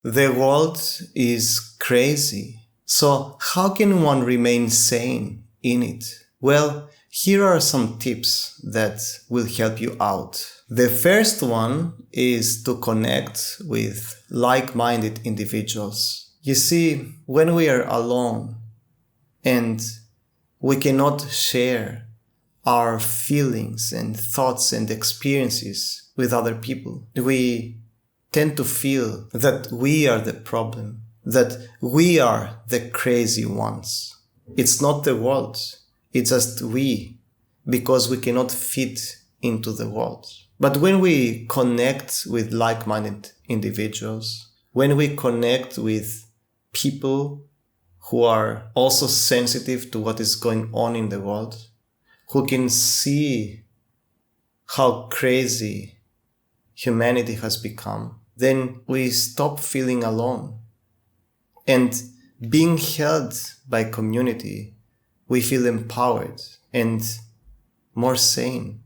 The world is crazy. So how can one remain sane in it? Well, here are some tips that will help you out. The first one is to connect with like-minded individuals. You see, when we are alone and we cannot share our feelings and thoughts and experiences with other people, we tend to feel that we are the problem, that we are the crazy ones. It's not the world, it's just we, because we cannot fit into the world. But when we connect with like-minded individuals, when we connect with people who are also sensitive to what is going on in the world, who can see how crazy humanity has become, then we stop feeling alone. And being held by community, we feel empowered and more sane.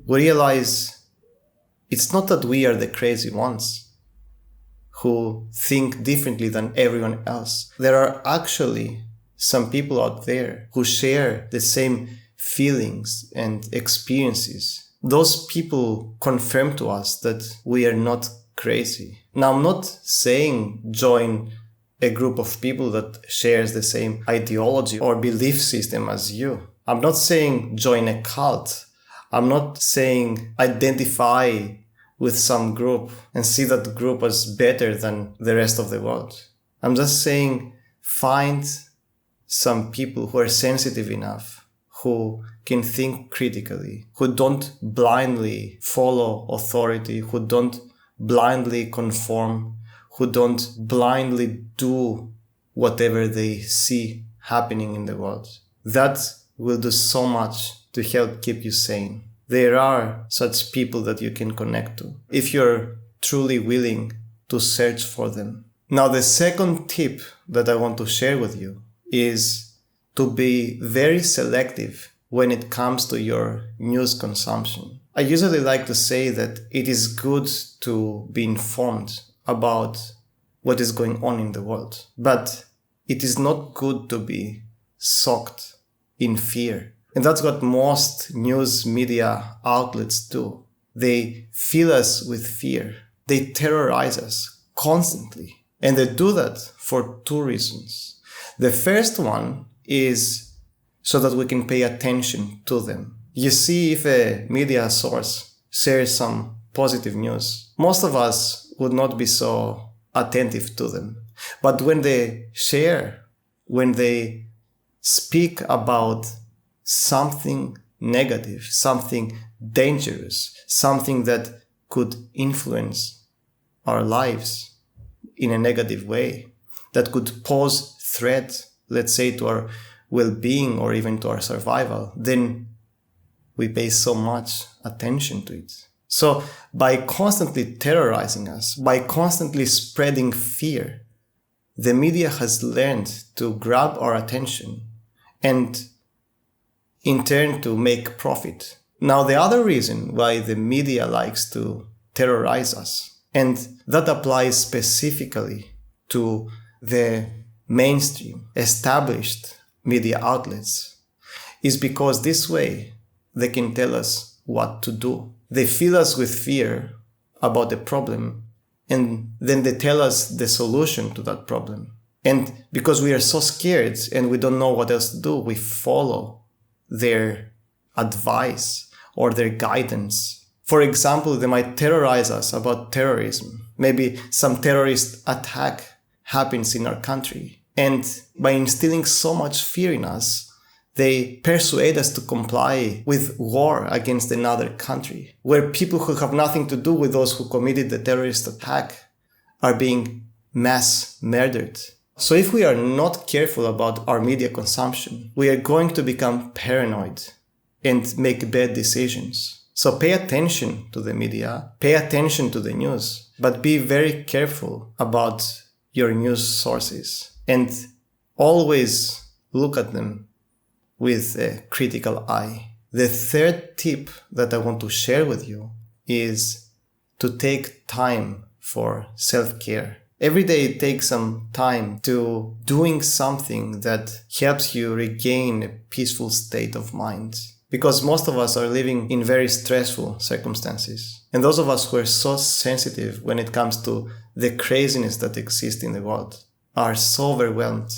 We realize it's not that we are the crazy ones who think differently than everyone else. There are actually some people out there who share the same feelings and experiences. Those people confirm to us that we are not crazy. Now, I'm not saying join a group of people that shares the same ideology or belief system as you. I'm not saying join a cult. I'm not saying identify with some group and see that group as better than the rest of the world. I'm just saying find some people who are sensitive enough, who can think critically, who don't blindly follow authority, who don't blindly conform, who don't blindly do whatever they see happening in the world. That will do so much to help keep you sane. There are such people that you can connect to if you're truly willing to search for them. Now, the second tip that I want to share with you is to be very selective when it comes to your news consumption. I usually like to say that it is good to be informed about what is going on in the world, but it is not good to be soaked in fear. And that's what most news media outlets do. They fill us with fear. They terrorize us constantly. And they do that for two reasons. The first one is so that we can pay attention to them. You see, if a media source shares some positive news, most of us would not be so attentive to them. But when they share, when they speak about something negative, something dangerous, something that could influence our lives in a negative way, that could pose threat, let's say, to our well-being or even to our survival, then we pay so much attention to it. So by constantly terrorizing us, by constantly spreading fear, the media has learned to grab our attention and in turn to make profit. Now, the other reason why the media likes to terrorize us, and that applies specifically to the mainstream, established media outlets, is because this way they can tell us what to do. They fill us with fear about the problem, and then they tell us the solution to that problem. And because we are so scared and we don't know what else to do, we follow their advice or their guidance. For example, they might terrorize us about terrorism. Maybe some terrorist attack happens in our country. And by instilling so much fear in us, they persuade us to comply with war against another country, where people who have nothing to do with those who committed the terrorist attack are being mass murdered. So if we are not careful about our media consumption, we are going to become paranoid and make bad decisions. So pay attention to the media, pay attention to the news, but be very careful about your news sources and always look at them with a critical eye. The third tip that I want to share with you is to take time for self-care. Every day take some time to doing something that helps you regain a peaceful state of mind. Because most of us are living in very stressful circumstances. And those of us who are so sensitive when it comes to the craziness that exists in the world are so overwhelmed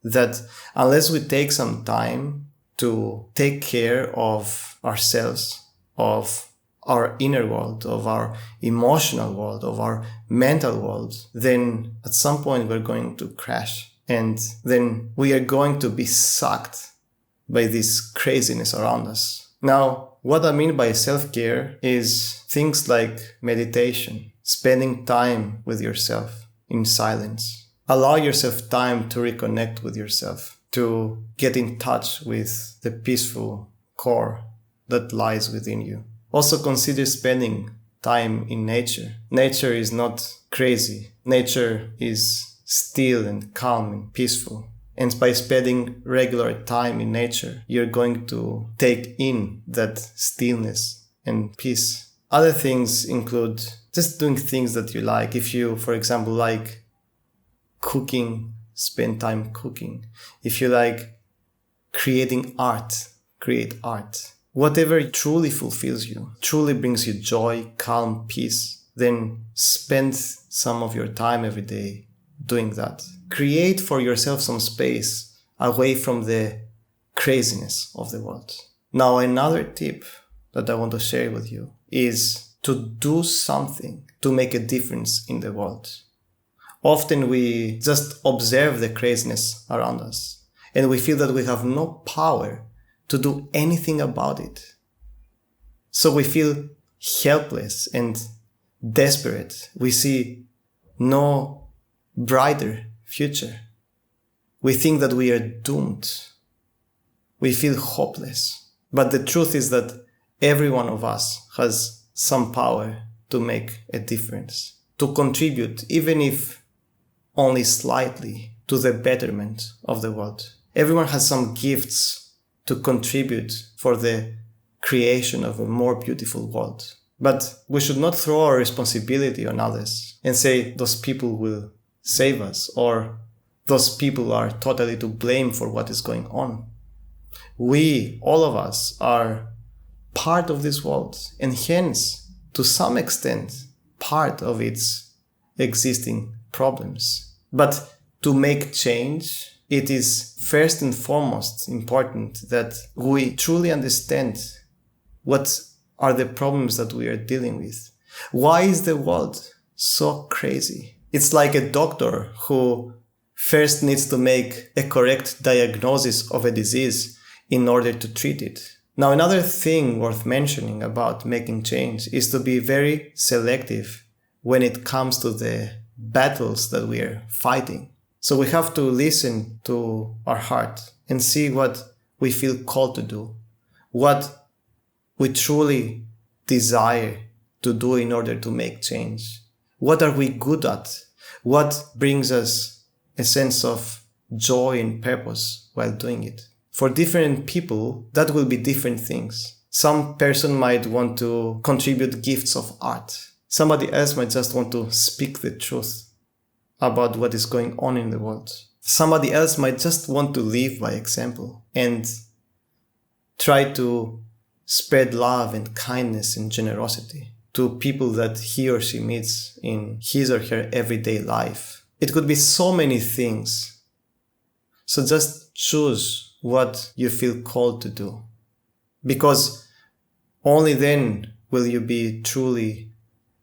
that unless we take some time to take care of ourselves, of our inner world, of our emotional world, of our mental world, then at some point we're going to crash. And then we are going to be sucked by this craziness around us. Now, what I mean by self-care is things like meditation, spending time with yourself in silence. Allow yourself time to reconnect with yourself, to get in touch with the peaceful core that lies within you. Also consider spending time in nature. Nature is not crazy. Nature is still and calm and peaceful. And by spending regular time in nature, you're going to take in that stillness and peace. Other things include just doing things that you like. If you, for example, like cooking, spend time cooking. If you like creating art, create art. Whatever truly fulfills you, truly brings you joy, calm, peace, then spend some of your time every day doing that. Create for yourself some space away from the craziness of the world. Now, another tip that I want to share with you is to do something to make a difference in the world. Often we just observe the craziness around us and we feel that we have no power to do anything about it. So we feel helpless and desperate. We see no brighter future. We think that we are doomed. We feel hopeless. But the truth is that every one of us has some power to make a difference, to contribute, even if only slightly, to the betterment of the world. Everyone has some gifts to contribute for the creation of a more beautiful world. But we should not throw our responsibility on others and say those people will save us or those people are totally to blame for what is going on. We, all of us, are part of this world and hence, to some extent, part of its existing problems. But to make change, it is first and foremost important that we truly understand what are the problems that we are dealing with. Why is the world so crazy? It's like a doctor who first needs to make a correct diagnosis of a disease in order to treat it. Now, another thing worth mentioning about making change is to be very selective when it comes to the battles that we are fighting. So we have to listen to our heart and see what we feel called to do, what we truly desire to do in order to make change. What are we good at? What brings us a sense of joy and purpose while doing it? For different people, that will be different things. Some person might want to contribute gifts of art. Somebody else might just want to speak the truth about what is going on in the world. Somebody else might just want to live by example and try to spread love and kindness and generosity to people that he or she meets in his or her everyday life. It could be so many things. So just choose what you feel called to do, because only then will you be truly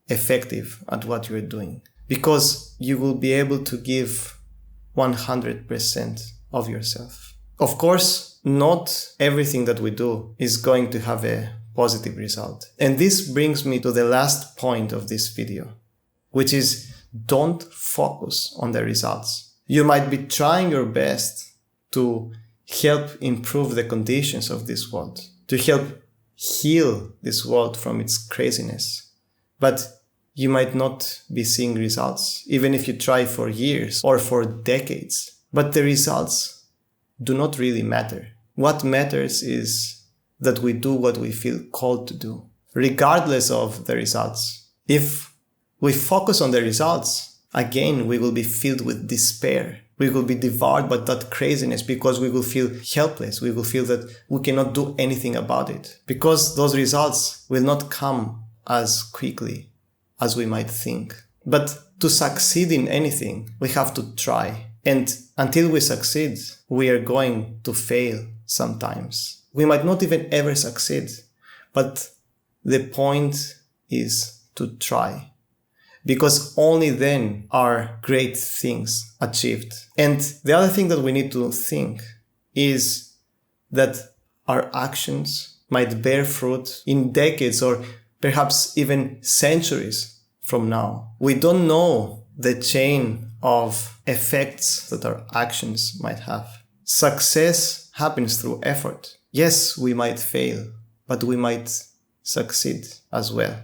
effective at what you're doing, because you will be able to give 100% of yourself. Of course, not everything that we do is going to have a positive result. And this brings me to the last point of this video, which is don't focus on the results. You might be trying your best to help improve the conditions of this world, to help heal this world from its craziness. But you might not be seeing results, even if you try for years or for decades. But the results do not really matter. What matters is that we do what we feel called to do, regardless of the results. If we focus on the results, again, we will be filled with despair. We will be devoured by that craziness because we will feel helpless. We will feel that we cannot do anything about it because those results will not come as quickly as we might think. But to succeed in anything, we have to try. And until we succeed, we are going to fail sometimes. We might not even ever succeed, but the point is to try. Because only then are great things achieved. And the other thing that we need to think is that our actions might bear fruit in decades or perhaps even centuries from now. We don't know the chain of effects that our actions might have. Success happens through effort. Yes, we might fail, but we might succeed as well.